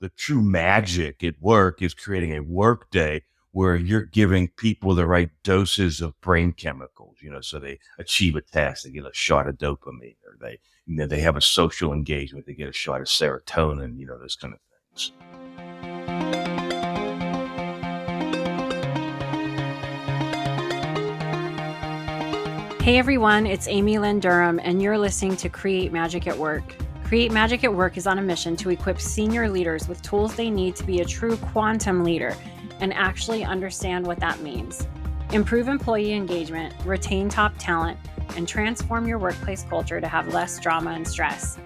the true magic at work is creating a work day where you're giving people the right doses of brain chemicals, so they achieve a task, they get a shot of dopamine, or they have a social engagement, they get a shot of serotonin, those kind of things. Hey everyone, it's Amy Lynn, and you're listening to Create Magic at Work. Create Magic at Work is on a mission to equip senior leaders with tools they need to be a true quantum leader and actually understand what that means. Improve employee engagement, retain top talent, and transform your workplace culture to have less drama and stress.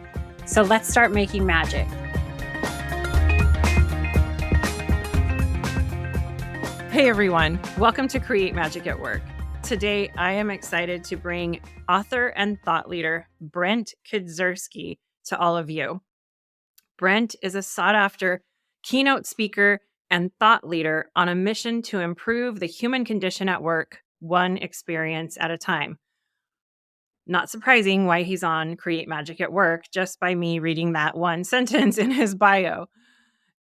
So let's start making magic. Hey everyone, welcome to Create Magic at Work. Today, I am excited to bring author and thought leader Brent Kedzierski to all of you. Brent is a sought-after keynote speaker and thought leader on a mission to improve the human condition at work, one experience at a time. Not surprising why he's on Create Magic at Work just by me reading that one sentence in his bio.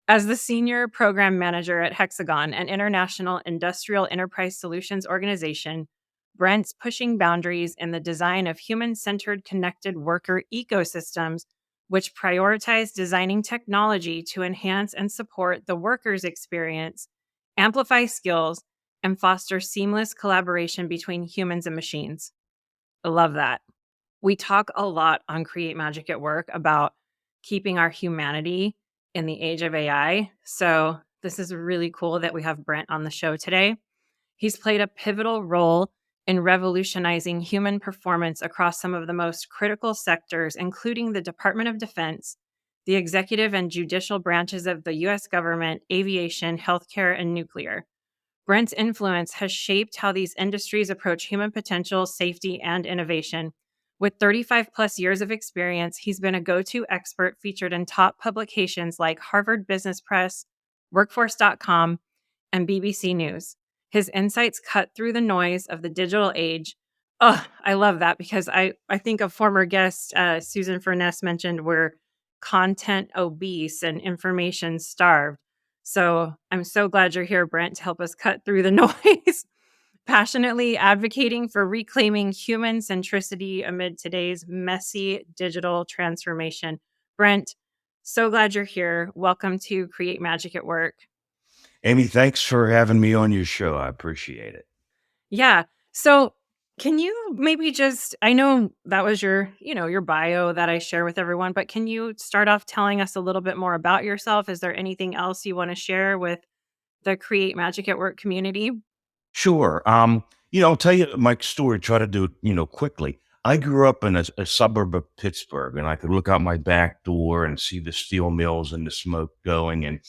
As the senior program manager at Hexagon, an international industrial enterprise solutions organization, Brent's pushing boundaries in the design of human-centered connected worker ecosystems, which prioritize designing technology to enhance and support the worker's experience, amplify skills, and foster seamless collaboration between humans and machines. I love that. We talk a lot on Create Magic at Work about keeping our humanity in the age of AI. So this is really cool that we have Brent on the show today. He's played a pivotal role in revolutionizing human performance across some of the most critical sectors, including the Department of Defense, the executive and judicial branches of the U.S. government, aviation, healthcare, and nuclear. Brent's influence has shaped how these industries approach human potential, safety, and innovation. With 35 plus years of experience, he's been a go-to expert featured in top publications like Harvard Business Press, Workforce.com, and BBC News. His insights cut through the noise of the digital age. Oh, I love that because I think a former guest, Susan Furness, mentioned we're content obese and information starved. So I'm so glad you're here, Brent, to help us cut through the noise. Passionately advocating for reclaiming human centricity amid today's messy digital transformation. Brent, so glad you're here. Welcome to Create Magic at Work. Amy, thanks for having me on your show. I appreciate it. Yeah. So can you maybe just, I know that was your bio that I share with everyone, but can you start off telling us a little bit more about yourself? Is there anything else you want to share with the Create Magic at Work community? Sure. I'll tell you my story, try to do it, quickly. I grew up in a suburb of Pittsburgh, and I could look out my back door and see the steel mills and the smoke going, and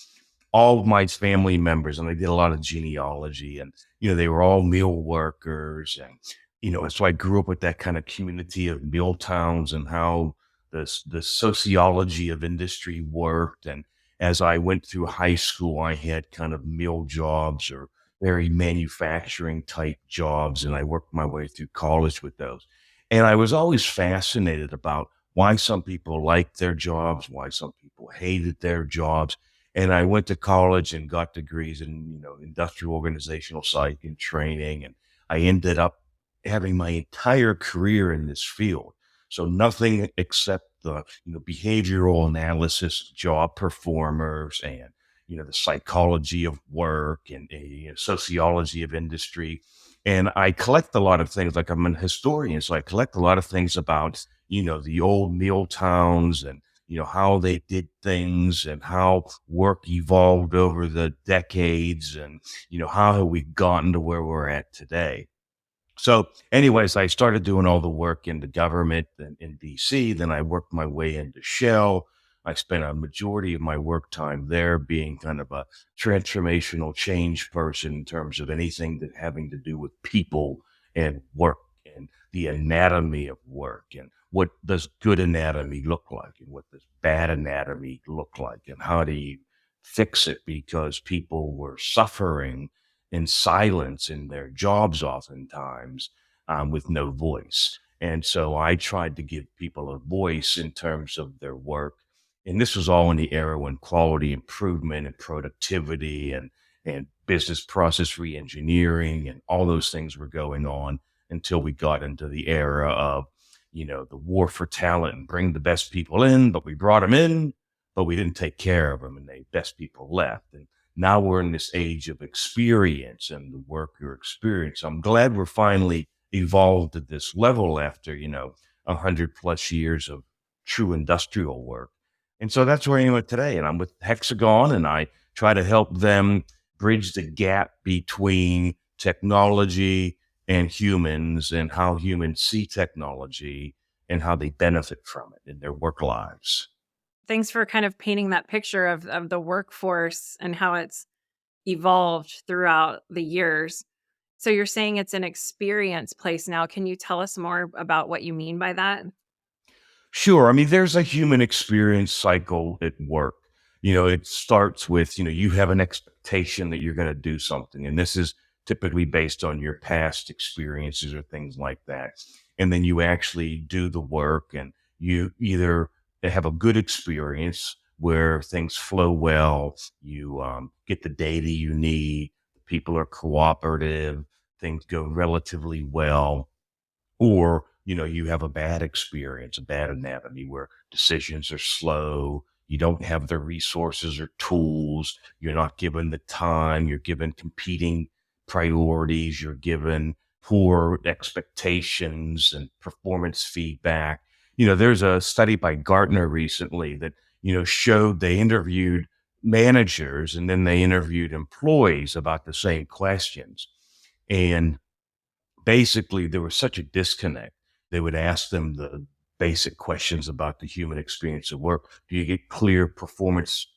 all of my family members, and I did a lot of genealogy, and, they were all mill workers. And so I grew up with that kind of community of mill towns and how the sociology of industry worked. And as I went through high school, I had kind of mill jobs or very manufacturing type jobs, and I worked my way through college with those. And I was always fascinated about why some people liked their jobs, why some people hated their jobs. And I went to college and got degrees in, industrial organizational psych and training. And I ended up having my entire career in this field. So nothing except the, behavioral analysis, job performers, and the psychology of work, and sociology of industry. And I collect a lot of things, like I'm an historian, so I collect a lot of things about, the old mill towns, and, how they did things, and how work evolved over the decades, and, how have we gotten to where we're at today. So anyways, I started doing all the work in the government in DC. Then I worked my way into Shell. I spent a majority of my work time there being kind of a transformational change person in terms of anything that having to do with people and work and the anatomy of work, and what does good anatomy look like and what does bad anatomy look like, and how do you fix it, because people were suffering in silence in their jobs oftentimes, with no voice. And so I tried to give people a voice in terms of their work. And this was all in the era when quality improvement and productivity and business process reengineering and all those things were going on until we got into the era of, the war for talent and bring the best people in, but we brought them in, but we didn't take care of them and the best people left. And now we're in this age of experience and the work your experience. I'm glad we're finally evolved at this level after, 100+ years of true industrial work. And so that's where I am at today. And I'm with Hexagon and I try to help them bridge the gap between technology and humans and how humans see technology and how they benefit from it in their work lives. Thanks for kind of painting that picture of the workforce and how it's evolved throughout the years. So you're saying it's an experience place now. Can you tell us more about what you mean by that? Sure. I mean, there's a human experience cycle at work. It starts with, you have an expectation that you're going to do something. And this is typically based on your past experiences or things like that. And then you actually do the work and you either have a good experience where things flow well, you get the data you need, people are cooperative, things go relatively well, or you have a bad experience, a bad anatomy where decisions are slow, you don't have the resources or tools, you're not given the time, you're given competing priorities, you're given poor expectations and performance feedback. There's a study by Gartner recently that showed they interviewed managers and then they interviewed employees about the same questions, and basically there was such a disconnect. They would ask them the basic questions about the human experience of work. Do you get clear performance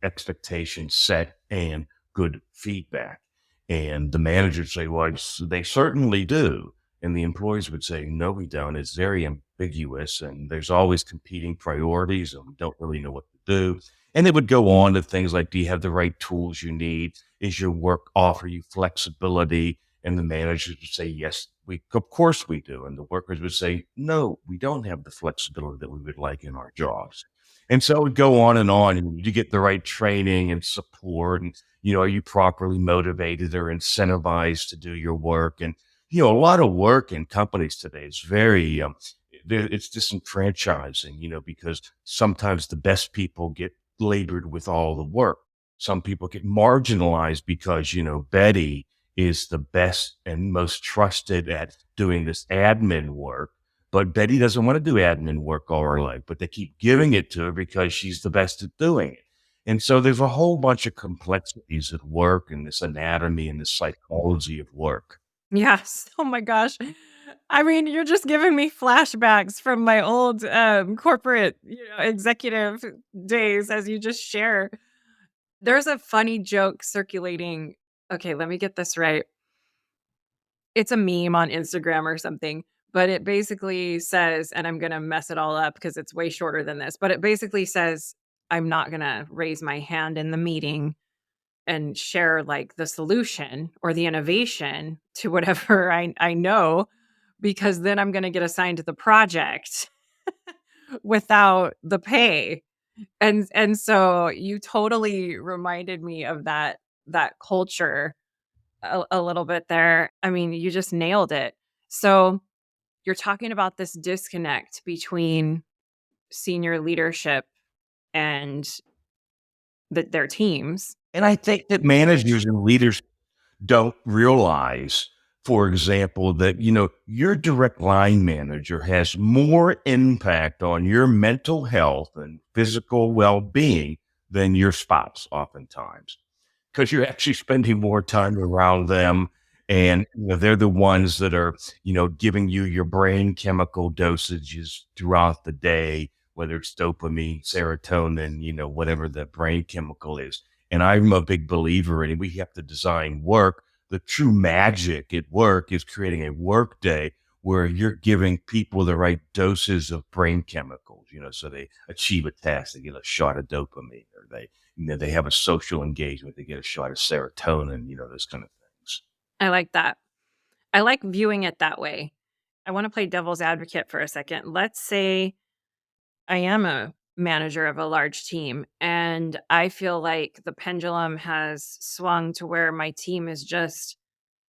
expectations set and good feedback? And the managers say, well, they certainly do. And the employees would say, no, we don't. It's very ambiguous and there's always competing priorities and we don't really know what to do. And they would go on to things like, do you have the right tools you need? Is your work offer you flexibility? And the managers would say, yes, of course we do. And the workers would say, no, we don't have the flexibility that we would like in our jobs. And so it would go on and on. And you get the right training and support. And, are you properly motivated or incentivized to do your work? And, a lot of work in companies today is very, it's disenfranchising, because sometimes the best people get labored with all the work. Some people get marginalized because, Betty is the best and most trusted at doing this admin work. But Betty doesn't want to do admin work all her life, but they keep giving it to her because she's the best at doing it. And so there's a whole bunch of complexities at work and this anatomy and the psychology of work. Yes. Oh my gosh. I mean, you're just giving me flashbacks from my old corporate, executive days as you just share. There's a funny joke circulating. Okay, let me get this right. It's a meme on Instagram or something, but it basically says, and I'm going to mess it all up because it's way shorter than this, but it basically says, I'm not going to raise my hand in the meeting and share like the solution or the innovation to whatever I know, because then I'm going to get assigned to the project without the pay. And so you totally reminded me of that culture a little bit there. I mean, you just nailed it. So you're talking about this disconnect between senior leadership and their teams. And I think that managers and leaders don't realize, for example, that, your direct line manager has more impact on your mental health and physical well-being than your spouse oftentimes, because you're actually spending more time around them. And they're the ones that are, giving you your brain chemical dosages throughout the day, whether it's dopamine, serotonin, whatever the brain chemical is. And I'm a big believer in, we have to design work. The true magic at work is creating a work day where you're giving people the right doses of brain chemicals, so they achieve a task, they get a shot of dopamine, or they have a social engagement, they get a shot of serotonin, those kind of things. I like that. I like viewing it that way. I want to play devil's advocate for a second. Let's say I am a manager of a large team. And I feel like the pendulum has swung to where my team is just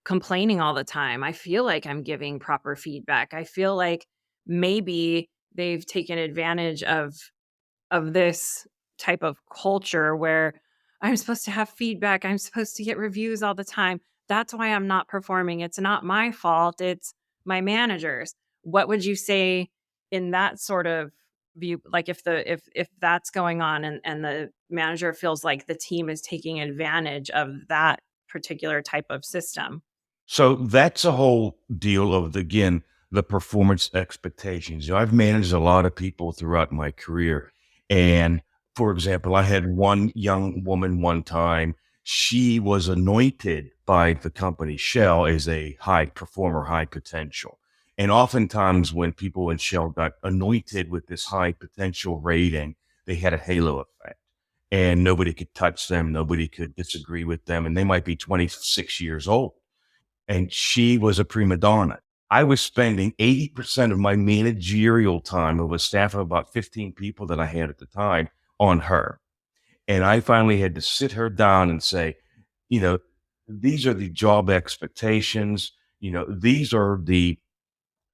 complaining all the time. I feel like I'm giving proper feedback. I feel like maybe they've taken advantage of this type of culture where I'm supposed to have feedback, I'm supposed to get reviews all the time. That's why I'm not performing. It's not my fault, it's my managers. What would you say in that sort of view, like if that's going on and the manager feels like the team is taking advantage of that particular type of system? So that's a whole deal of, again, the performance expectations. I've managed a lot of people throughout my career. And for example, I had one young woman one time. She was anointed by the company Shell as a high performer, high potential. And oftentimes when people in Shell got anointed with this high potential rating, they had a halo effect and nobody could touch them. Nobody could disagree with them. And they might be 26 years old and she was a prima donna. I was spending 80% of my managerial time of a staff of about 15 people that I had at the time on her. And I finally had to sit her down and say, you know, these are the job expectations. These are the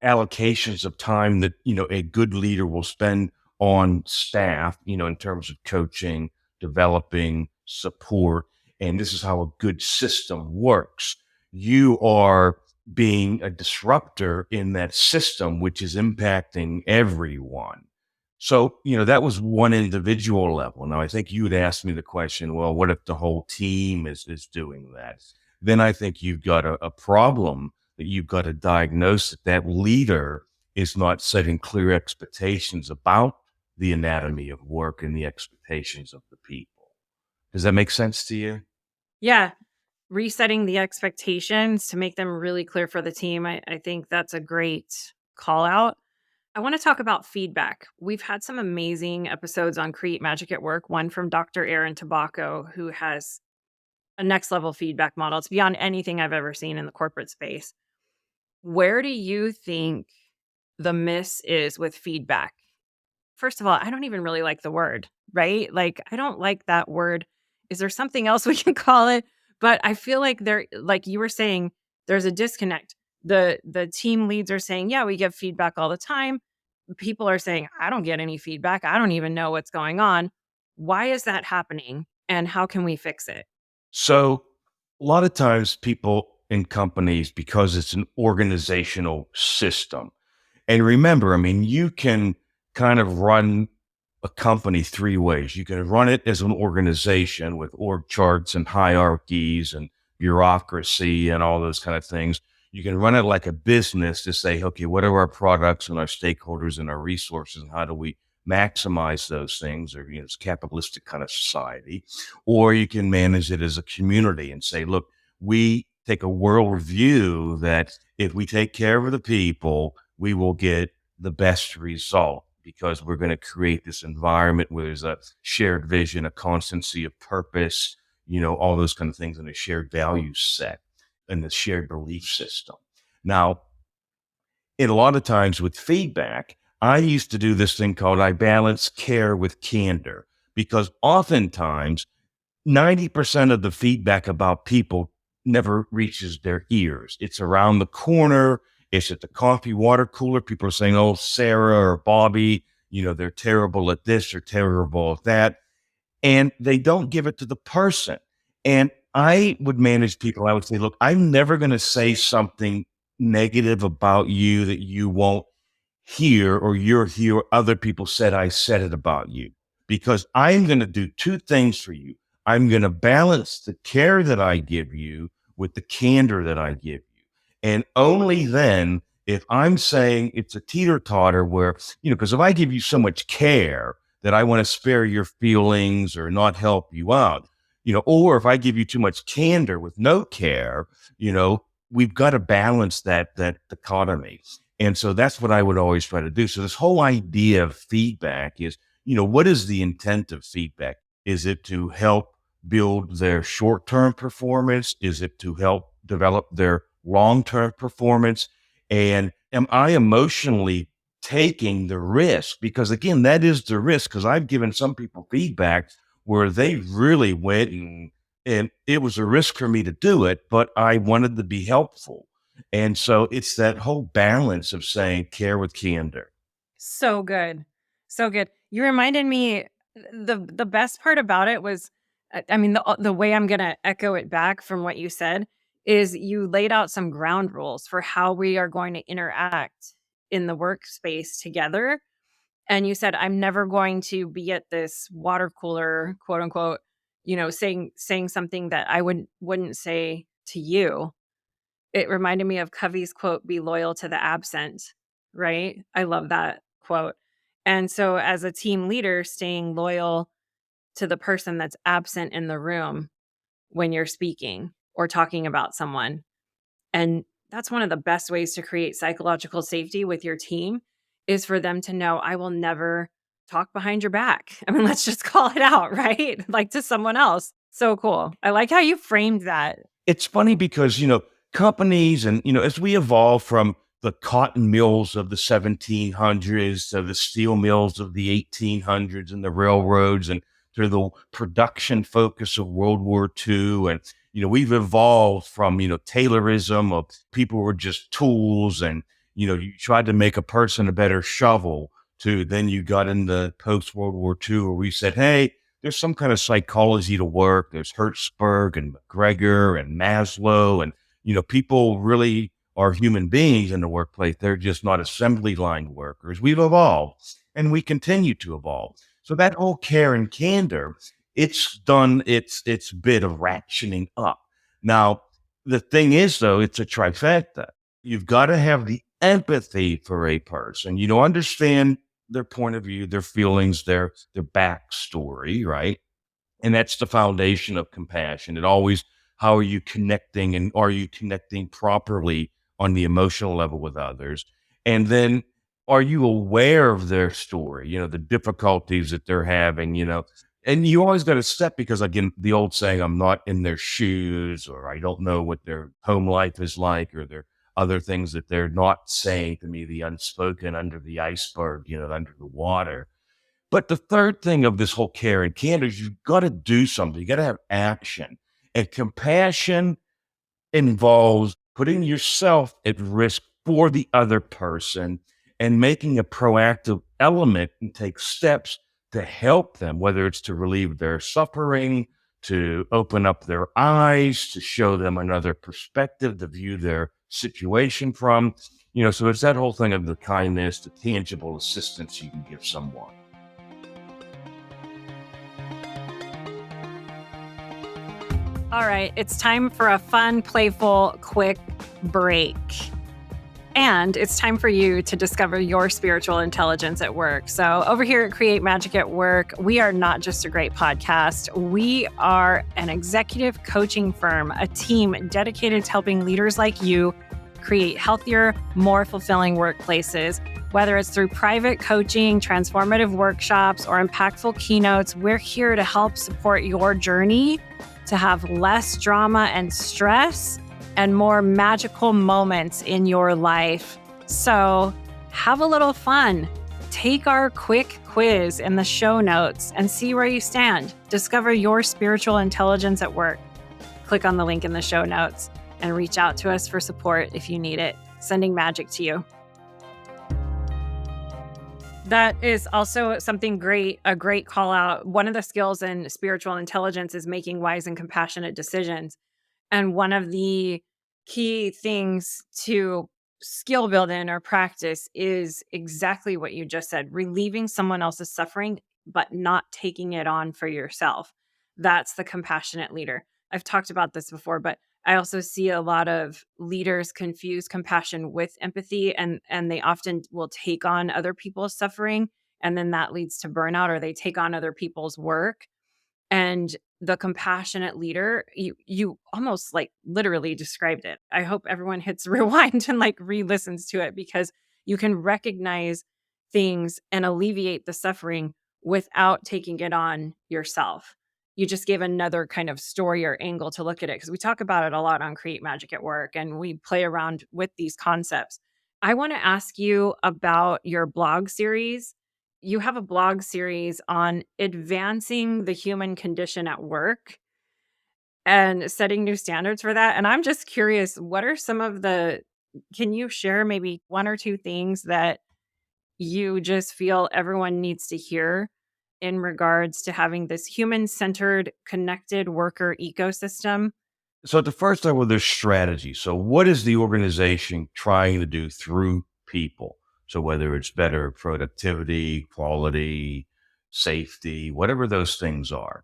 allocations of time that a good leader will spend on staff, in terms of coaching, developing, support, and this is how a good system works. You are being a disruptor in that system, which is impacting everyone. So, that was one individual level. Now, I think you'd asked me the question, well, what if the whole team is doing that? Then I think you've got a problem that you've got to diagnose that that leader is not setting clear expectations about the anatomy of work and the expectations of the people. Does that make sense to you? Yeah, resetting the expectations to make them really clear for the team. I think that's a great call out. I want to talk about feedback. We've had some amazing episodes on Create Magic at Work, one from Dr. Aaron Tobacco, who has a next level feedback model. It's beyond anything I've ever seen in the corporate space. Where do you think the miss is with feedback? First of all, I don't even really like the word, right? Like, I don't like that word. Is there something else we can call it? But I feel like there, like you were saying, there's a disconnect. The team leads are saying, yeah, we give feedback all the time. People are saying, I don't get any feedback. I don't even know what's going on. Why is that happening? And how can we fix it? So, a lot of times people in companies, because it's an organizational system, and remember, I mean, you can kind of run a company three ways. You can run it as an organization with org charts and hierarchies and bureaucracy and all those kind of things. You can run it like a business to say, okay, what are our products and our stakeholders and our resources, and how do we maximize those things? Or, it's a capitalistic kind of society. Or you can manage it as a community and say, look, we take a world view that if we take care of the people, we will get the best result because we're going to create this environment where there's a shared vision, a constancy of purpose, all those kind of things, and a shared value set and the shared belief system. Now, in a lot of times with feedback, I used to do this thing called I balance care with candor because oftentimes 90% of the feedback about people never reaches their ears. It's around the corner. It's at the coffee water cooler. People are saying, oh, Sarah or Bobby, they're terrible at this or terrible at that. And they don't give it to the person. And I would manage people. I would say, look, I'm never going to say something negative about you that you won't hear or you're here. Other people said I said it about you because I'm going to do two things for you. I'm going to balance the care that I give you with the candor that I give you. And only then, if I'm saying it's a teeter totter where, because if I give you so much care that I want to spare your feelings or not help you out, or if I give you too much candor with no care, we've got to balance that dichotomy. And so that's what I would always try to do. So this whole idea of feedback is, what is the intent of feedback? Is it to help build their short-term performance? Is it to help develop their long-term performance? And am I emotionally taking the risk, because again, that is the risk. Because I've given some people feedback where they really went and it was a risk for me to do it, but I wanted to be helpful. And so it's that whole balance of saying care with candor. So good. So good. You reminded me the best part about it was I mean the way I'm going to echo it back from what you said is you laid out some ground rules for how we are going to interact in the workspace together, and you said I'm never going to be at this water cooler, quote unquote, saying something that I wouldn't say to you. It reminded me of Covey's quote, "Be loyal to the absent," right? I love that quote. And so as a team leader, staying loyal to the person that's absent in the room when you're speaking or talking about someone. And that's one of the best ways to create psychological safety with your team is for them to know, I will never talk behind your back. I mean, let's just call it out, right? Like to someone else. So cool. I like how you framed that. It's funny because, companies and, as we evolve from the cotton mills of the 1700s to the steel mills of the 1800s and the railroads and to the production focus of World War II. And, we've evolved from, Taylorism of people were just tools and, you tried to make a person a better shovel to then you got into post World War II where we said, hey, there's some kind of psychology to work. There's Hertzberg and McGregor and Maslow, and people really are human beings in the workplace. They're just not assembly line workers. We've evolved, and we continue to evolve. So that whole care and candor, it's done its bit of ratcheting up. Now, the thing is, though, it's a trifecta. You've got to have the empathy for a person. Understand their point of view, their feelings, their backstory, right? And that's the foundation of compassion. It always, how are you connecting and are you connecting properly on the emotional level with others? And then are you aware of their story, the difficulties that they're having, and you always got to step because again, the old saying, I'm not in their shoes, or I don't know what their home life is like, or their other things that they're not saying to me, the unspoken under the iceberg, under the water. But the third thing of this whole care and candor is you've got to do something. You got to have action. And compassion involves putting yourself at risk for the other person and making a proactive element and take steps to help them, whether it's to relieve their suffering, to open up their eyes, to show them another perspective to view their situation from. So it's that whole thing of the kindness, the tangible assistance you can give someone. All right, it's time for a fun, playful, quick break. And it's time for you to discover your spiritual intelligence at work. So, over here at Create Magic at Work, we are not just a great podcast. We are an executive coaching firm, a team dedicated to helping leaders like you create healthier, more fulfilling workplaces. Whether it's through private coaching, transformative workshops, or impactful keynotes, we're here to help support your journey to have less drama and stress and more magical moments in your life. So have a little fun. Take our quick quiz in the show notes and see where you stand. Discover your spiritual intelligence at work. Click on the link in the show notes and reach out to us for support if you need it. Sending magic to you. That is also something great, a great call out. One of the skills in spiritual intelligence is making wise and compassionate decisions. And one of the key things to skill build in or practice is exactly what you just said, relieving someone else's suffering, but not taking it on for yourself. That's the compassionate leader. I've talked about this before, but I also see a lot of leaders confuse compassion with empathy, and they often will take on other people's suffering, and then that leads to burnout, or they take on other people's work. And the compassionate leader, you almost like literally described it. I hope everyone hits rewind and like re-listens to it, because you can recognize things and alleviate the suffering without taking it on yourself. You just gave another kind of story or angle to look at it, because we talk about it a lot on Create Magic at Work and we play around with these concepts. I want to ask you about your blog series. You have a blog series on advancing the human condition at work and setting new standards for that. And I'm just curious, what are some of the, can you share maybe one or two things that you just feel everyone needs to hear in regards to having this human centered, connected worker ecosystem? So at the first level, there's strategy. So what is the organization trying to do through people? So whether it's better productivity, quality, safety, whatever those things are.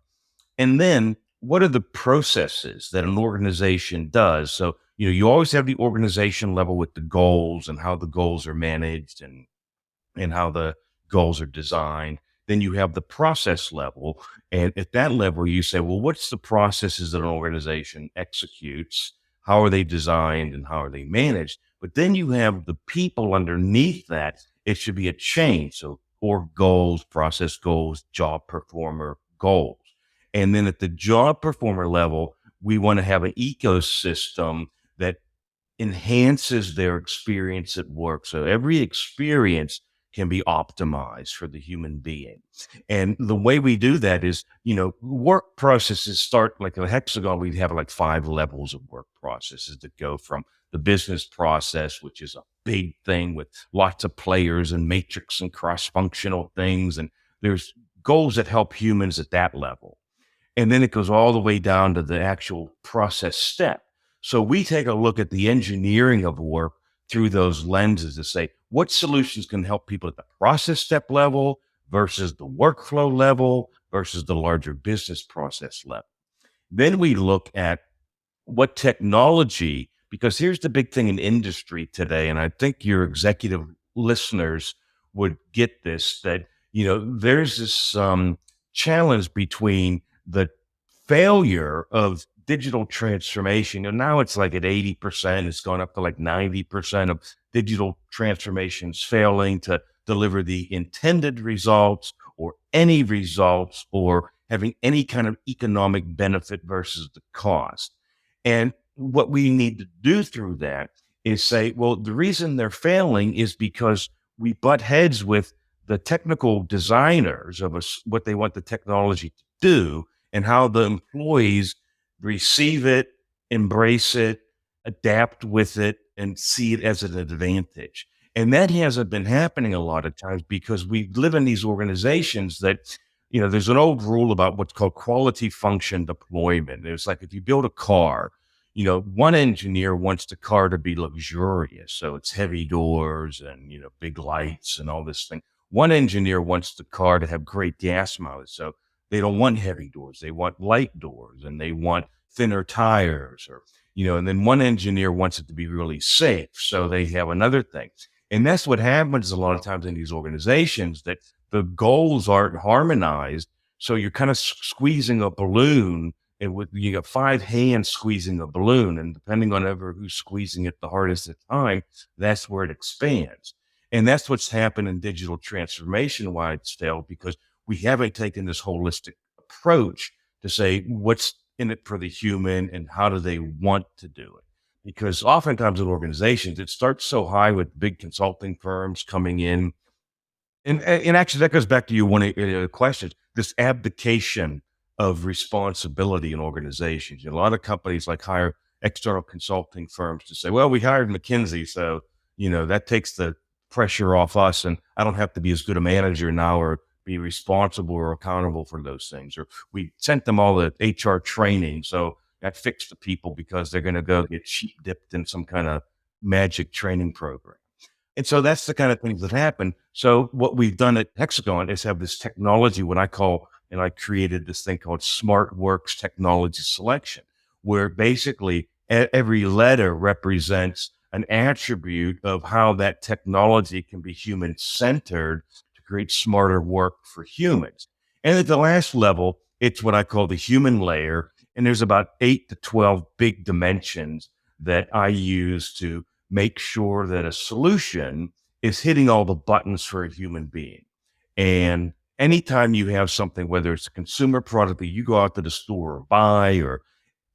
And then what are the processes that an organization does? So, you always have the organization level with the goals and how the goals are managed and how the goals are designed. Then you have the process level. And at that level, you say, well, what's the processes that an organization executes? How are they designed and how are they managed? But then you have the people underneath that. It should be a chain. So, org goals, process goals, job performer goals. And then at the job performer level, we want to have an ecosystem that enhances their experience at work. So every experience can be optimized for the human being. And the way we do that is, work processes start like a hexagon. We have like 5 levels of work processes that go from the business process, which is a big thing with lots of players and matrix and cross functional things. And there's goals that help humans at that level. And then it goes all the way down to the actual process step. So we take a look at the engineering of work through those lenses to say what solutions can help people at the process step level versus the workflow level versus the larger business process level. Then we look at what technology, because here's the big thing in industry today, and I think your executive listeners would get this, that, there's this challenge between the failure of digital transformation. And now it's like at 80%, it's gone up to like 90% of digital transformations failing to deliver the intended results or any results or having any kind of economic benefit versus the cost. And what we need to do through that is say, well, the reason they're failing is because we butt heads with the technical designers of what they want the technology to do and how the employees receive it, embrace it, adapt with it, and see it as an advantage. And that hasn't been happening a lot of times because we live in these organizations that, there's an old rule about what's called quality function deployment. It's like if you build a car, one engineer wants the car to be luxurious. So it's heavy doors and, big lights and all this thing. One engineer wants the car to have great gas mileage. So they don't want heavy doors. They want light doors and they want thinner tires or, and then one engineer wants it to be really safe. So they have another thing. And that's what happens a lot of times in these organizations, that the goals aren't harmonized. So you're kind of squeezing a balloon, and you got 5 hands squeezing a balloon, and depending on who's squeezing it the hardest at the time, that's where it expands. And that's what's happened in digital transformation, why it's failed, because we haven't taken this holistic approach to say what's in it for the human and how do they want to do it. Because oftentimes in organizations, it starts so high with big consulting firms coming in. And actually, that goes back to one of your questions, this abdication of responsibility in organizations. A lot of companies like hire external consulting firms to say, well, we hired McKinsey, so, that takes the pressure off us and I don't have to be as good a manager now or be responsible or accountable for those things. Or we sent them all the HR training, so that fixed the people because they're going to go get sheep dipped in some kind of magic training program. And so that's the kind of things that happen. So what we've done at Hexagon is have this technology, what I call, and I created this thing called Smart Works Technology Selection, where basically every letter represents an attribute of how that technology can be human centered to create smarter work for humans. And at the last level, it's what I call the human layer. And there's about 8 to 12 big dimensions that I use to make sure that a solution is hitting all the buttons for a human being. And anytime you have something, whether it's a consumer product that you go out to the store or buy, or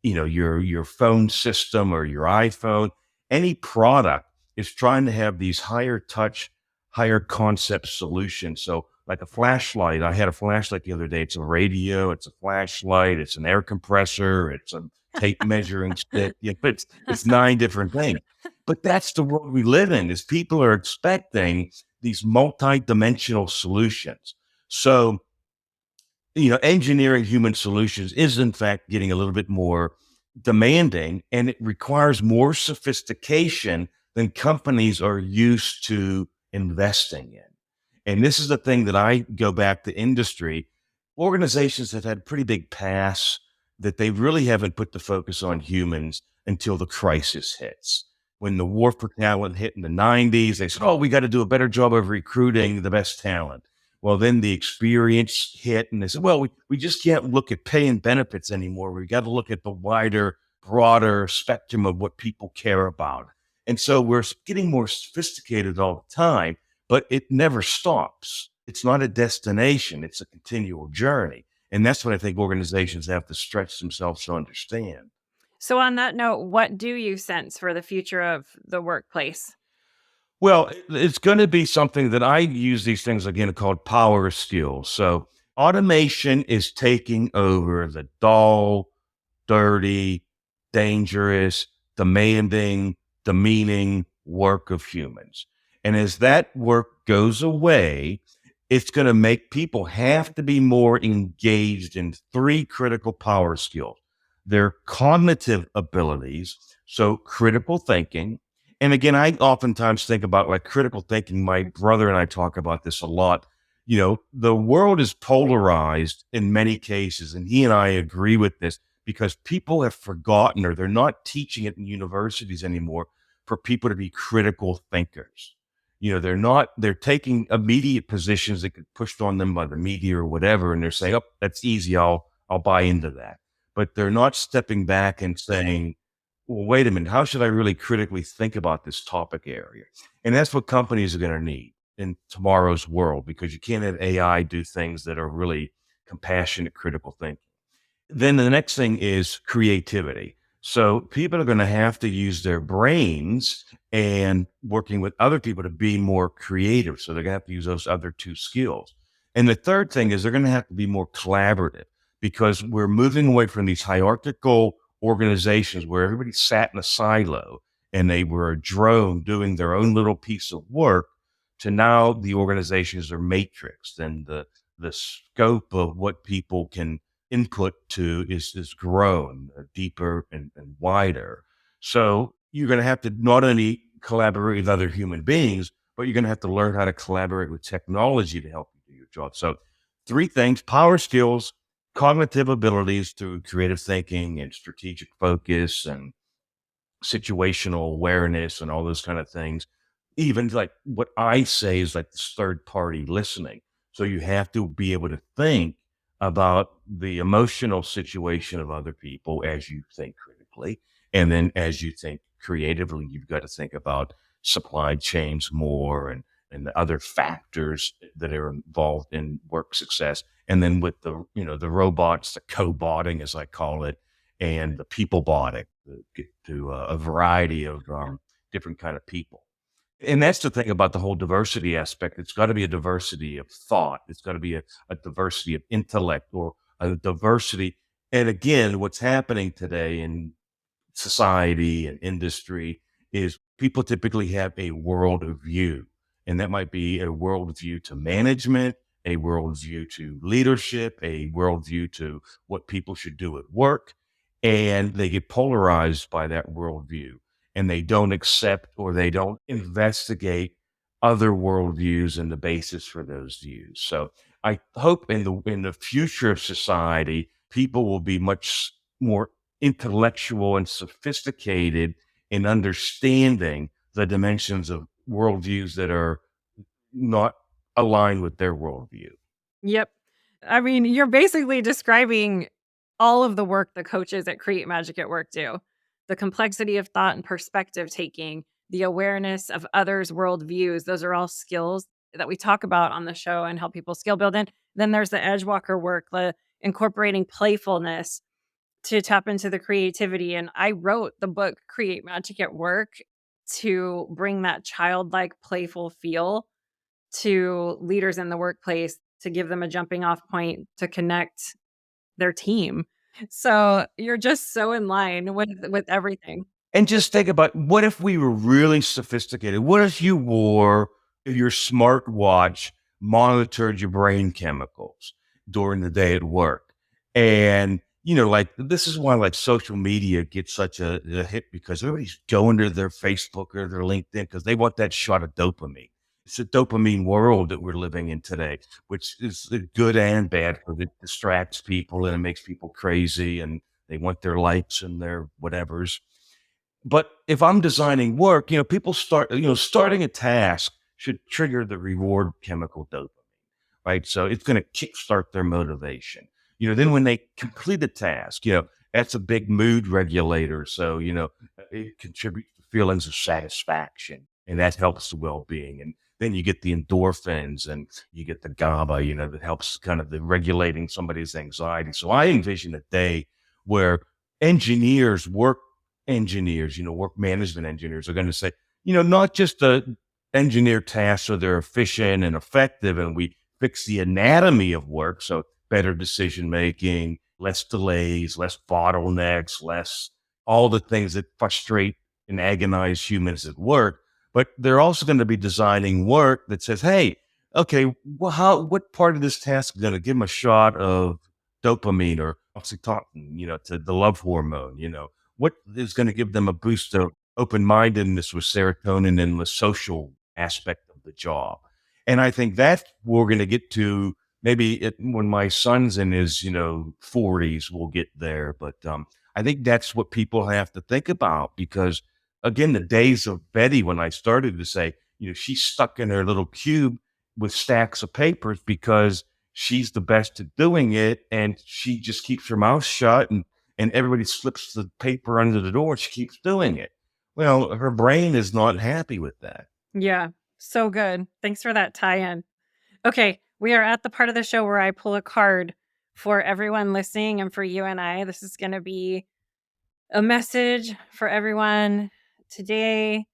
your phone system or your iPhone, any product, is trying to have these higher touch, higher concept solutions. So, like a flashlight, I had a flashlight the other day. It's a radio, it's a flashlight, it's an air compressor, it's a tape measuring stick. It's nine different things. But that's the world we live in. Is people are expecting these multi-dimensional solutions. So, engineering human solutions is in fact getting a little bit more demanding, and it requires more sophistication than companies are used to investing in. And this is the thing that I go back to industry. Organizations have had pretty big pass that they really haven't put the focus on humans until the crisis hits. When the war for talent hit in the 90s, they said, oh, we got to do a better job of recruiting the best talent. Well, then the experience hit, and they said, well, we just can't look at pay and benefits anymore. We got to look at the wider, broader spectrum of what people care about. And so we're getting more sophisticated all the time, but it never stops. It's not a destination, it's a continual journey. And that's what I think organizations have to stretch themselves to understand. So, on that note, what do you sense for the future of the workplace? Well, it's going to be something that I use these things again called power skills. So automation is taking over the dull, dirty, dangerous, demanding, demeaning work of humans. And as that work goes away, it's going to make people have to be more engaged in three critical power skills: their cognitive abilities, so critical thinking. And again, I oftentimes think about like critical thinking. My brother and I talk about this a lot. The world is polarized in many cases, and he and I agree with this because people have forgotten, or they're not teaching it in universities anymore, for people to be critical thinkers. They're taking immediate positions that get pushed on them by the media or whatever, and they're saying, oh, that's easy. I'll buy into that. But they're not stepping back and saying, well, wait a minute, how should I really critically think about this topic area? And that's what companies are going to need in tomorrow's world, because you can't have AI do things that are really compassionate, critical thinking. Then the next thing is creativity. So people are going to have to use their brains and working with other people to be more creative. So they're going to have to use those other two skills. And the third thing is they're going to have to be more collaborative, because we're moving away from these hierarchical organizations where everybody sat in a silo and they were a drone doing their own little piece of work, to now the organizations are matrixed, and the scope of what people can input to is grown deeper and wider. So you're going to have to not only collaborate with other human beings, but you're going to have to learn how to collaborate with technology to help you do your job. So three things: power skills, cognitive abilities through creative thinking and strategic focus and situational awareness and all those kind of things. Even like what I say is like this third party listening. So you have to be able to think about the emotional situation of other people as you think critically. And then as you think creatively, you've got to think about supply chains more, and the other factors that are involved in work success. And then with the robots, the co-botting, as I call it, and the people botting, get to a variety of different kind of people. And that's the thing about the whole diversity aspect. It's got to be a diversity of thought. It's got to be a diversity of intellect, or a diversity. And again, what's happening today in society and industry is people typically have a world view. And that might be a world view to management, a world view to leadership, a world view to what people should do at work. And they get polarized by that worldview, and they don't accept, or they don't investigate other worldviews and the basis for those views. So I hope in the future of society, people will be much more intellectual and sophisticated in understanding the dimensions of worldviews that are not aligned with their worldview. Yep. I mean, you're basically describing all of the work the coaches at Create Magic at Work do. The complexity of thought and perspective taking, the awareness of others' worldviews. Those are all skills that we talk about on the show and help people skill build in. Then there's the Edgewalker work, the incorporating playfulness to tap into the creativity. And I wrote the book Create Magic at Work to bring that childlike, playful feel to leaders in the workplace to give them a jumping off point to connect their team. So you're just so in line with everything. And just think about, what if we were really sophisticated? What if you wore your smartwatch monitored your brain chemicals during the day at work? And, like, this is why, like, social media gets such a hit, because everybody's going to their Facebook or their LinkedIn because they want that shot of dopamine. It's a dopamine world that we're living in today, which is good and bad, because it distracts people and it makes people crazy and they want their likes and their whatevers. But if I'm designing work, people starting a task should trigger the reward chemical dopamine, right? So it's going to kickstart their motivation. Then when they complete a task, that's a big mood regulator. So, it contributes to feelings of satisfaction, and that helps the well-being. And then you get the endorphins and you get the GABA, that helps kind of the regulating somebody's anxiety. So I envision a day where work engineers, work management engineers are going to say, not just the engineer tasks so they're efficient and effective, and we fix the anatomy of work. So better decision making, less delays, less bottlenecks, less all the things that frustrate and agonize humans at work. But they're also going to be designing work that says, hey, okay, well, what part of this task is going to give them a shot of dopamine or oxytocin, to the love hormone, what is going to give them a boost of open-mindedness with serotonin and the social aspect of the job. And I think that's we're going to get to, when my son's in his, 40s, we'll get there. But I think that's what people have to think about, because again, the days of Betty, when I started to say, she's stuck in her little cube with stacks of papers because she's the best at doing it, and she just keeps her mouth shut, and everybody slips the paper under the door, she keeps doing it. Well, her brain is not happy with that. Yeah, so good. Thanks for that tie-in. Okay, we are at the part of the show where I pull a card for everyone listening and for you and I. This is going to be a message for everyone today.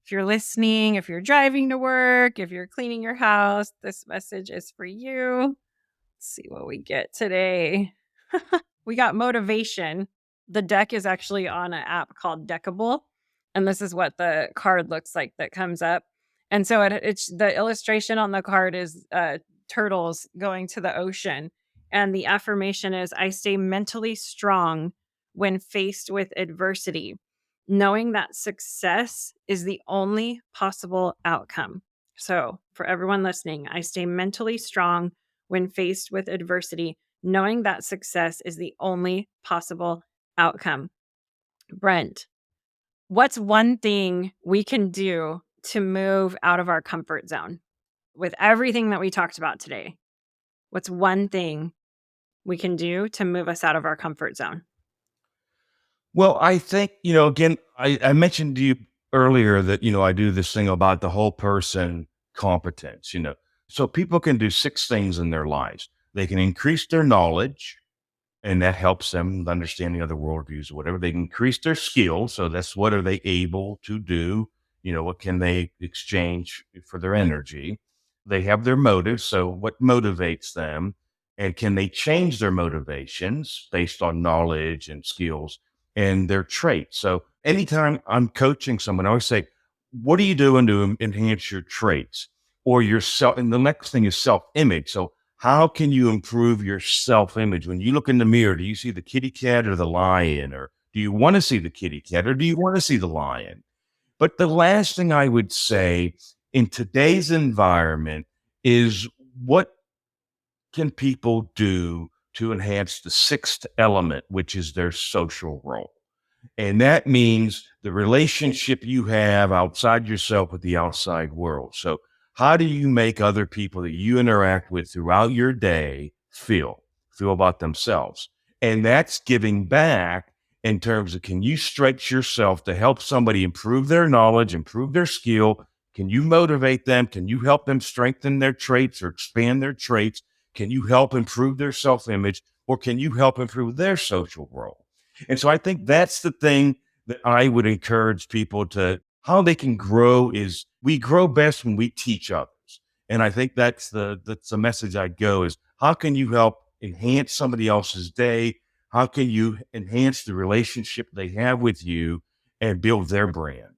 If you're listening, if you're driving to work, if you're cleaning your house, this message is for you. Let's see what we get today. We got motivation. The deck is actually on an app called Deckable, and this is what the card looks like that comes up. And so it's the illustration on the card is turtles going to the ocean, and the affirmation is, I stay mentally strong when faced with adversity, knowing that success is the only possible outcome. So, for everyone listening, I stay mentally strong when faced with adversity, knowing that success is the only possible outcome. Brent, what's one thing we can do to move out of our comfort zone with everything that we talked about today? What's one thing we can do to move us out of our comfort zone? Well, I think, again, I mentioned to you earlier that, I do this thing about the whole person competence, So people can do 6 things in their lives. They can increase their knowledge, and that helps them understanding other worldviews or whatever. They can increase their skills. So that's, what are they able to do? What can they exchange for their energy? They have their motives. So what motivates them? And can they change their motivations based on knowledge and skills and their traits? So anytime I'm coaching someone, I always say, what are you doing to enhance your traits or yourself? And the next thing is self-image. So how can you improve your self-image? When you look in the mirror, do you see the kitty cat or the lion? Or do you want to see the kitty cat or do you want to see the lion? But the last thing I would say in today's environment is, what can people do to enhance the 6th element, which is their social role? And that means the relationship you have outside yourself with the outside world. So how do you make other people that you interact with throughout your day feel about themselves? And that's giving back in terms of, can you stretch yourself to help somebody improve their knowledge, improve their skill? Can you motivate them? Can you help them strengthen their traits or expand their traits? Can you help improve their self-image, or can you help improve their social role? And so I think that's the thing that I would encourage people to how they can grow is we grow best when we teach others. And I think that's the message I go is how can you help enhance somebody else's day? How can you enhance the relationship they have with you and build their brand?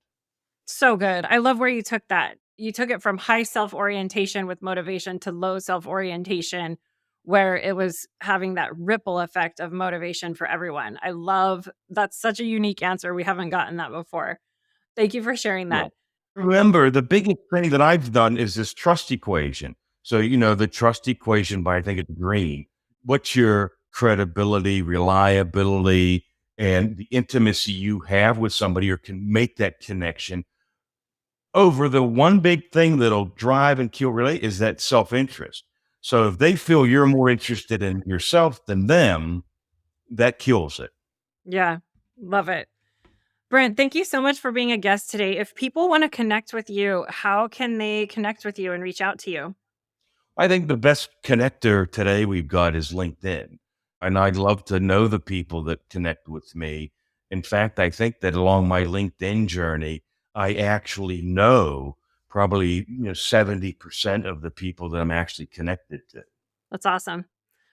So good. I love where you took that. You took it from high self-orientation with motivation to low self-orientation, where it was having that ripple effect of motivation for everyone. I love that's such a unique answer. We haven't gotten that before. Thank you for sharing Yeah. that. Remember, the biggest thing that I've done is this trust equation. So, the trust equation by I think it's Green. What's your credibility, reliability, and the intimacy you have with somebody or can make that connection over the one big thing that'll drive and kill relate is that self-interest. So if they feel you're more interested in yourself than them, that kills it. Yeah. Love it. Brent, thank you so much for being a guest today. If people want to connect with you, how can they connect with you and reach out to you? I think the best connector today we've got is LinkedIn. And I'd love to know the people that connect with me. In fact, I think that along my LinkedIn journey, I actually know probably 70% of the people that I'm actually connected to. That's awesome.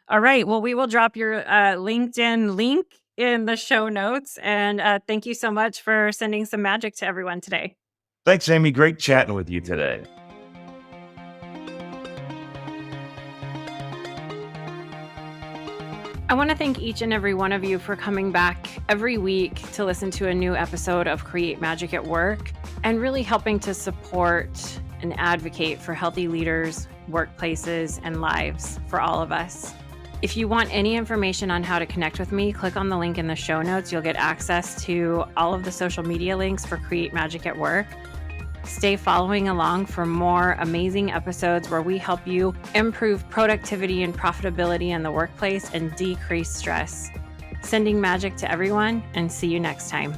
All right. Well, we will drop your LinkedIn link in the show notes. And thank you so much for sending some magic to everyone today. Thanks, Amy. Great chatting with you today. I want to thank each and every one of you for coming back every week to listen to a new episode of Create Magic at Work and really helping to support and advocate for healthy leaders, workplaces, and lives for all of us. If you want any information on how to connect with me, click on the link in the show notes. You'll get access to all of the social media links for Create Magic at Work. Stay following along for more amazing episodes where we help you improve productivity and profitability in the workplace and decrease stress. Sending magic to everyone, and see you next time.